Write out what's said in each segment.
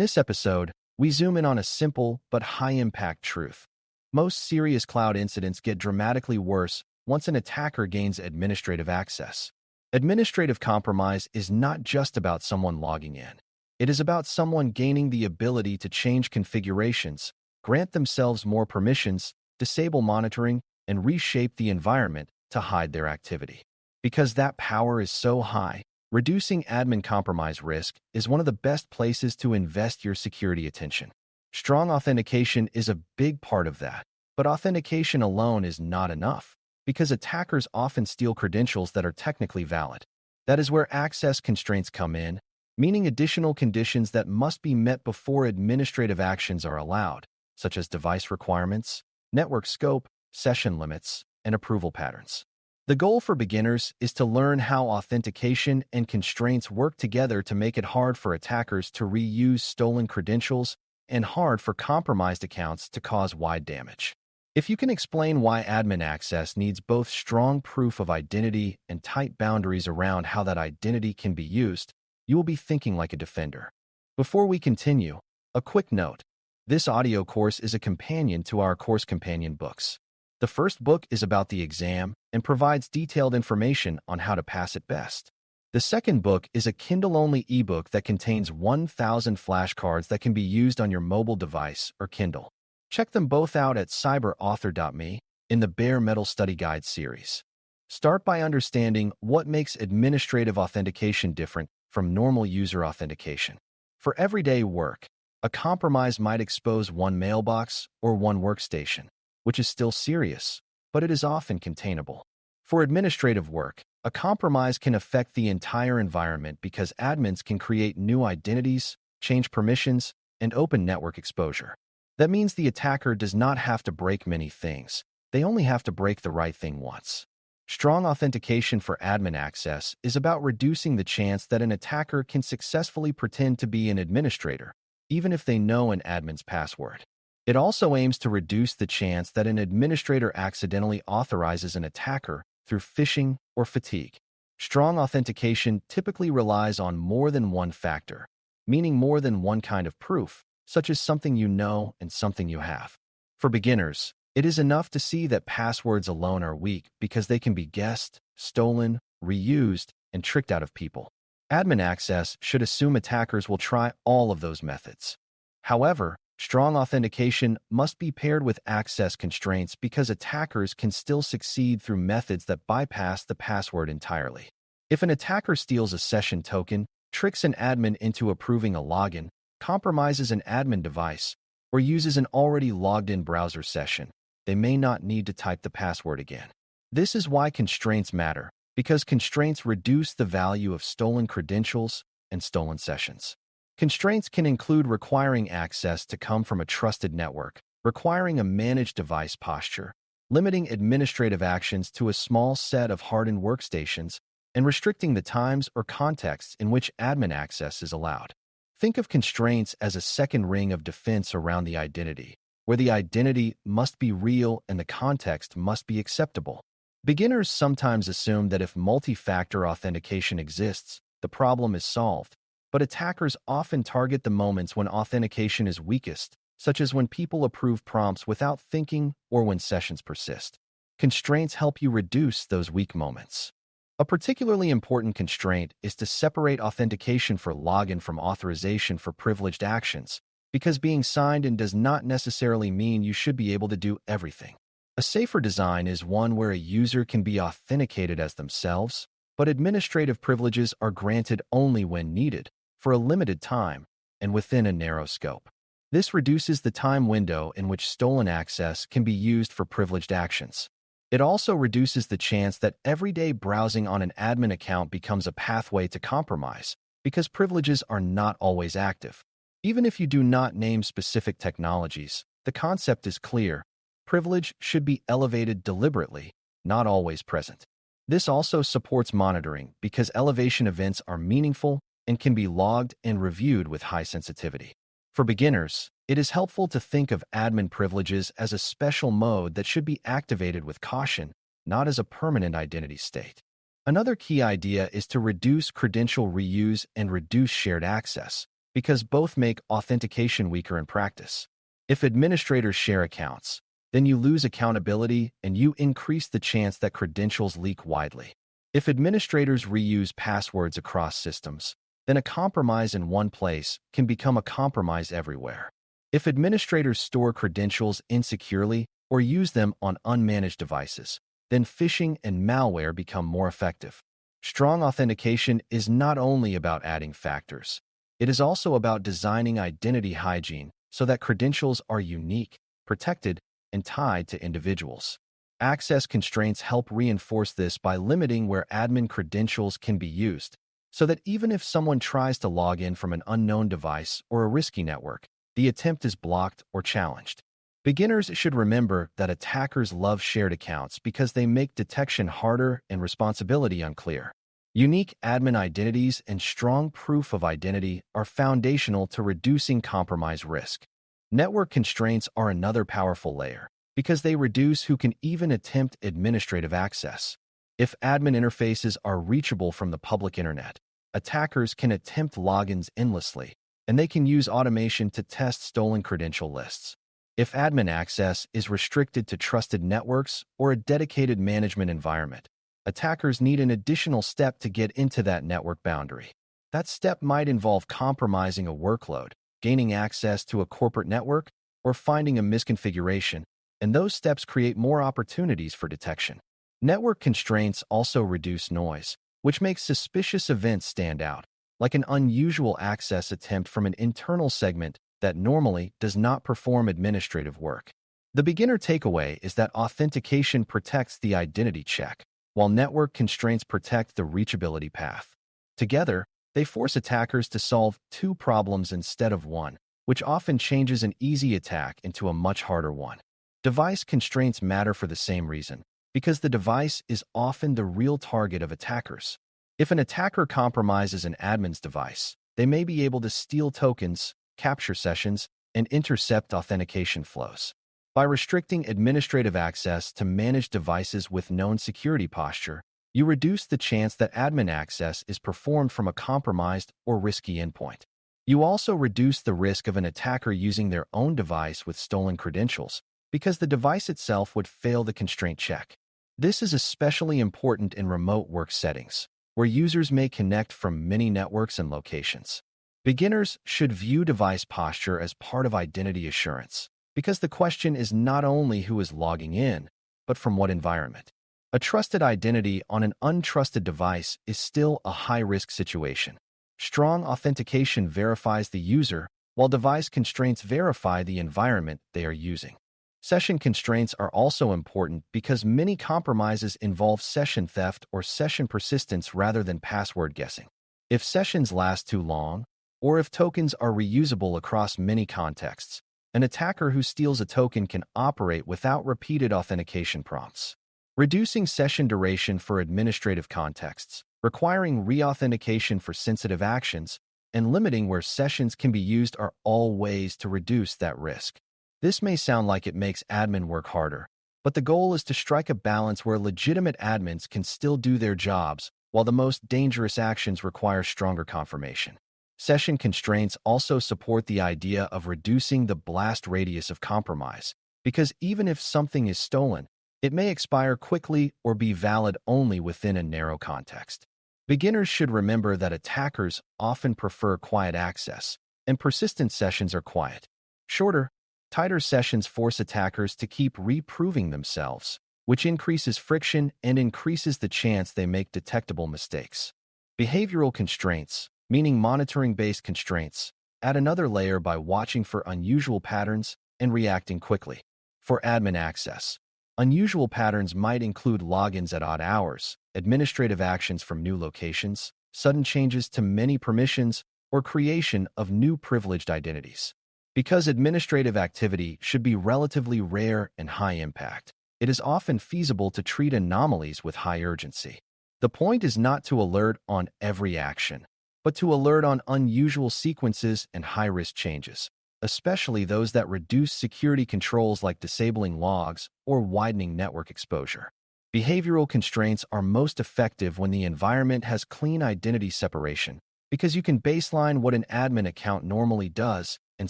this episode, we zoom in on a simple but high-impact truth. Most serious cloud incidents get dramatically worse once an attacker gains administrative access. Administrative compromise is not just about someone logging in. It is about someone gaining the ability to change configurations, grant themselves more permissions, disable monitoring, and reshape the environment to hide their activity. Because that power is so high, reducing admin compromise risk is one of the best places to invest your security attention. Strong authentication is a big part of that, but authentication alone is not enough, because attackers often steal credentials that are technically valid. That is where access constraints come in, meaning additional conditions that must be met before administrative actions are allowed, such as device requirements, network scope, session limits, and approval patterns. The goal for beginners is to learn how authentication and constraints work together to make it hard for attackers to reuse stolen credentials and hard for compromised accounts to cause wide damage. If you can explain why admin access needs both strong proof of identity and tight boundaries around how that identity can be used, you will be thinking like a defender. Before we continue, a quick note. This audio course is a companion to our course companion books. The first book is about the exam and provides detailed information on how to pass it best. The second book is a Kindle-only ebook that contains 1,000 flashcards that can be used on your mobile device or Kindle. Check them both out at cyber.author.me in the Bare Metal Study Guide series. Start by understanding what makes administrative authentication different from normal user authentication. For everyday work, a compromise might expose one mailbox or one workstation, which is still serious, but it is often containable. For administrative work, a compromise can affect the entire environment because admins can create new identities, change permissions, and open network exposure. That means the attacker does not have to break many things. They only have to break the right thing once. Strong authentication for admin access is about reducing the chance that an attacker can successfully pretend to be an administrator, even if they know an admin's password. It also aims to reduce the chance that an administrator accidentally authorizes an attacker through phishing or fatigue. Strong authentication typically relies on more than one factor, meaning more than one kind of proof, such as something you know and something you have. For beginners, it is enough to see that passwords alone are weak because they can be guessed, stolen, reused, and tricked out of people. Admin access should assume attackers will try all of those methods. However, strong authentication must be paired with access constraints because attackers can still succeed through methods that bypass the password entirely. If an attacker steals a session token, tricks an admin into approving a login, compromises an admin device, or uses an already logged-in browser session, they may not need to type the password again. This is why constraints matter, because constraints reduce the value of stolen credentials and stolen sessions. Constraints can include requiring access to come from a trusted network, requiring a managed device posture, limiting administrative actions to a small set of hardened workstations, and restricting the times or contexts in which admin access is allowed. Think of constraints as a second ring of defense around the identity, where the identity must be real and the context must be acceptable. Beginners sometimes assume that if multi-factor authentication exists, the problem is solved. But attackers often target the moments when authentication is weakest, such as when people approve prompts without thinking or when sessions persist. Constraints help you reduce those weak moments. A particularly important constraint is to separate authentication for login from authorization for privileged actions, because being signed in does not necessarily mean you should be able to do everything. A safer design is one where a user can be authenticated as themselves, but administrative privileges are granted only when needed, for a limited time, and within a narrow scope. This reduces the time window in which stolen access can be used for privileged actions. It also reduces the chance that everyday browsing on an admin account becomes a pathway to compromise, because privileges are not always active. Even if you do not name specific technologies, the concept is clear. Privilege should be elevated deliberately, not always present. This also supports monitoring because elevation events are meaningful and can be logged and reviewed with high sensitivity. For beginners, it is helpful to think of admin privileges as a special mode that should be activated with caution, not as a permanent identity state. Another key idea is to reduce credential reuse and reduce shared access, because both make authentication weaker in practice. If administrators share accounts, then you lose accountability and you increase the chance that credentials leak widely. If administrators reuse passwords across systems, then a compromise in one place can become a compromise everywhere. If administrators store credentials insecurely or use them on unmanaged devices, then phishing and malware become more effective. Strong authentication is not only about adding factors, it is also about designing identity hygiene so that credentials are unique, protected, and tied to individuals. Access constraints help reinforce this by limiting where admin credentials can be used, so that even if someone tries to log in from an unknown device or a risky network, the attempt is blocked or challenged. Beginners should remember that attackers love shared accounts because they make detection harder and responsibility unclear. Unique admin identities and strong proof of identity are foundational to reducing compromise risk. Network constraints are another powerful layer because they reduce who can even attempt administrative access. If admin interfaces are reachable from the public internet, attackers can attempt logins endlessly, and they can use automation to test stolen credential lists. If admin access is restricted to trusted networks or a dedicated management environment, attackers need an additional step to get into that network boundary. That step might involve compromising a workload, gaining access to a corporate network, or finding a misconfiguration, and those steps create more opportunities for detection. Network constraints also reduce noise, which makes suspicious events stand out, like an unusual access attempt from an internal segment that normally does not perform administrative work. The beginner takeaway is that authentication protects the identity check, while network constraints protect the reachability path. Together, they force attackers to solve two problems instead of one, which often changes an easy attack into a much harder one. Device constraints matter for the same reason, because the device is often the real target of attackers. If an attacker compromises an admin's device, they may be able to steal tokens, capture sessions, and intercept authentication flows. By restricting administrative access to managed devices with known security posture, you reduce the chance that admin access is performed from a compromised or risky endpoint. You also reduce the risk of an attacker using their own device with stolen credentials, because the device itself would fail the constraint check. This is especially important in remote work settings, where users may connect from many networks and locations. Beginners should view device posture as part of identity assurance, because the question is not only who is logging in, but from what environment. A trusted identity on an untrusted device is still a high-risk situation. Strong authentication verifies the user, while device constraints verify the environment they are using. Session constraints are also important because many compromises involve session theft or session persistence rather than password guessing. If sessions last too long, or if tokens are reusable across many contexts, an attacker who steals a token can operate without repeated authentication prompts. Reducing session duration for administrative contexts, requiring reauthentication for sensitive actions, and limiting where sessions can be used are all ways to reduce that risk. This may sound like it makes admin work harder, but the goal is to strike a balance where legitimate admins can still do their jobs, while the most dangerous actions require stronger confirmation. Session constraints also support the idea of reducing the blast radius of compromise, because even if something is stolen, it may expire quickly or be valid only within a narrow context. Beginners should remember that attackers often prefer quiet access, and persistent sessions are quiet. Shorter, tighter sessions force attackers to keep reproving themselves, which increases friction and increases the chance they make detectable mistakes. Behavioral constraints, meaning monitoring-based constraints, add another layer by watching for unusual patterns and reacting quickly. For admin access, unusual patterns might include logins at odd hours, administrative actions from new locations, sudden changes to many permissions, or creation of new privileged identities. Because administrative activity should be relatively rare and high impact, it is often feasible to treat anomalies with high urgency. The point is not to alert on every action, but to alert on unusual sequences and high-risk changes, especially those that reduce security controls like disabling logs or widening network exposure. Behavioral constraints are most effective when the environment has clean identity separation, because you can baseline what an admin account normally does and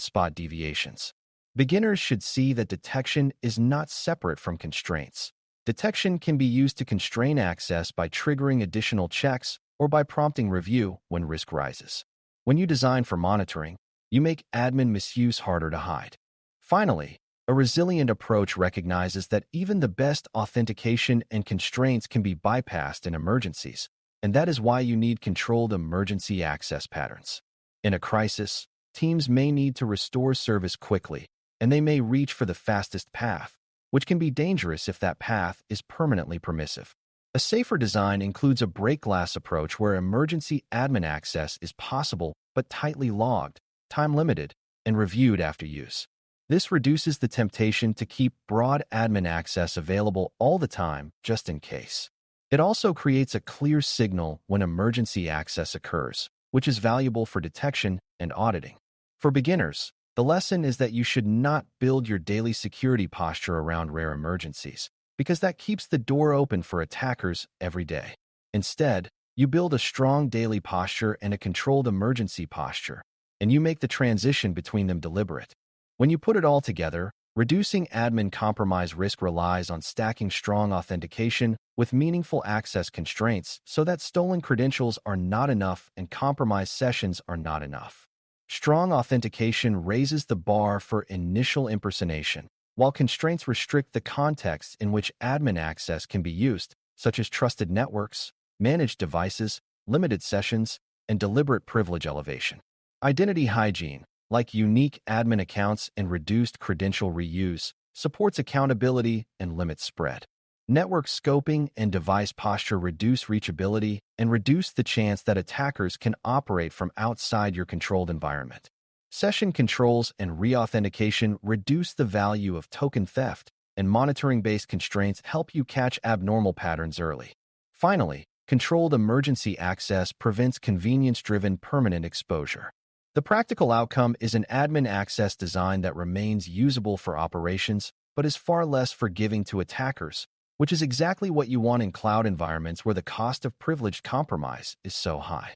spot deviations. Beginners should see that detection is not separate from constraints. Detection can be used to constrain access by triggering additional checks or by prompting review when risk rises. When you design for monitoring, you make admin misuse harder to hide. Finally, a resilient approach recognizes that even the best authentication and constraints can be bypassed in emergencies, and that is why you need controlled emergency access patterns. In a crisis, teams may need to restore service quickly, and they may reach for the fastest path, which can be dangerous if that path is permanently permissive. A safer design includes a break-glass approach where emergency admin access is possible but tightly logged, time-limited, and reviewed after use. This reduces the temptation to keep broad admin access available all the time just in case. It also creates a clear signal when emergency access occurs, which is valuable for detection and auditing. For beginners, the lesson is that you should not build your daily security posture around rare emergencies, because that keeps the door open for attackers every day. Instead, you build a strong daily posture and a controlled emergency posture, and you make the transition between them deliberate. When you put it all together, reducing admin compromise risk relies on stacking strong authentication with meaningful access constraints so that stolen credentials are not enough and compromised sessions are not enough. Strong authentication raises the bar for initial impersonation, while constraints restrict the context in which admin access can be used, such as trusted networks, managed devices, limited sessions, and deliberate privilege elevation. Identity hygiene, like unique admin accounts and reduced credential reuse, supports accountability and limits spread. Network scoping and device posture reduce reachability and reduce the chance that attackers can operate from outside your controlled environment. Session controls and reauthentication reduce the value of token theft, and monitoring-based constraints help you catch abnormal patterns early. Finally, controlled emergency access prevents convenience-driven permanent exposure. The practical outcome is an admin access design that remains usable for operations, but is far less forgiving to attackers, which is exactly what you want in cloud environments where the cost of privileged compromise is so high.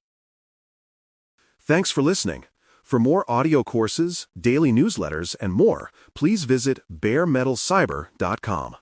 Thanks for listening. For more audio courses, daily newsletters, and more, please visit baremetalcyber.com.